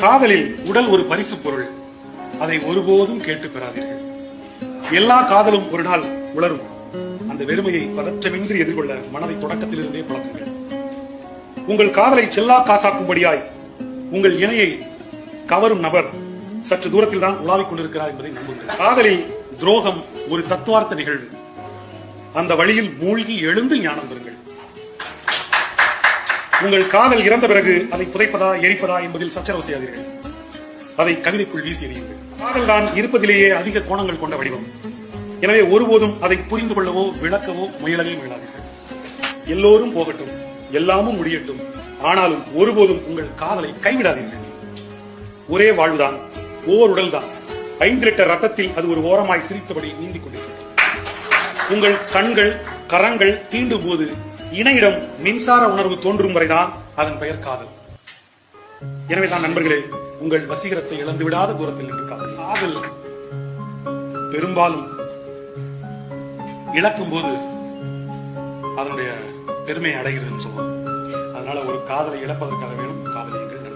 காதலில் உடல் ஒரு பரிசு பொருள், அதை ஒருபோதும் கேட்டு பெறாதீர்கள். எல்லா காதலும் ஒரு நாள் உளரும். அந்த வெறுமையை பதற்றமின்றி எதிர்கொள்ள மனதை தொடக்கத்திலிருந்தே பழக்குங்கள். உங்கள் காதலை செல்லா காசாக்கும்படியாய் உங்கள் இணையை கவரும் நபர் சற்று தூரத்தில் தான் உலாவிக் கொண்டிருக்கிறார் என்பதை நம்புங்கள். காதலில் துரோகம் ஒரு தத்துவார்த்த நிகழ்வு. அந்த வழியில் மூழ்கி எழுந்து ஞானம் பெறுங்கள். உங்கள் காதல் இறந்த பிறகு அதை புதைப்பதா எரிப்பதா என்பதில் சச்சரவு செய்யாதீர்கள். அதை கவிதைக்குள் வீசி எறியுங்கள். காதல் தான் இருப்பதிலேயே அதிக கோணங்கள் கொண்ட வடிவம். எனவே ஒருபோதும் அதை புரிந்து கொள்ளவோ விளக்கவோ முயலவே முயலாதீர்கள். எல்லோரும் போகட்டும், எல்லாமும் முடியட்டும், ஆனாலும் ஒருபோதும் உங்கள் காதலை கைவிடாதீர்கள். ஒரே வாழ்வுதான், ஓர் உடல்தான். 5 லிட்டர் ரத்தத்தில் அது ஒரு ஓரமாய் சிரித்தபடி நீந்திக் கொண்டிருக்கிறது. உங்கள் கண்கள் கரங்கள் தீண்டும் போது இணையிடம் மின்சார உணர்வு தோன்றும் வரைதான் அதன் பெயர் காதல். எனவே தான் நண்பர்களே, உங்கள் வசீகரத்தை இழந்து விடாத தூரத்தில் நின்று காதல் பெரும்பாலும் இழக்கும் போது அதனுடைய பெருமையை அடைகிறதுன்னு சொல்லுவாங்க. அதனால ஒரு காதலை இழப்பதற்காக வேணும் காதலியுங்கள்.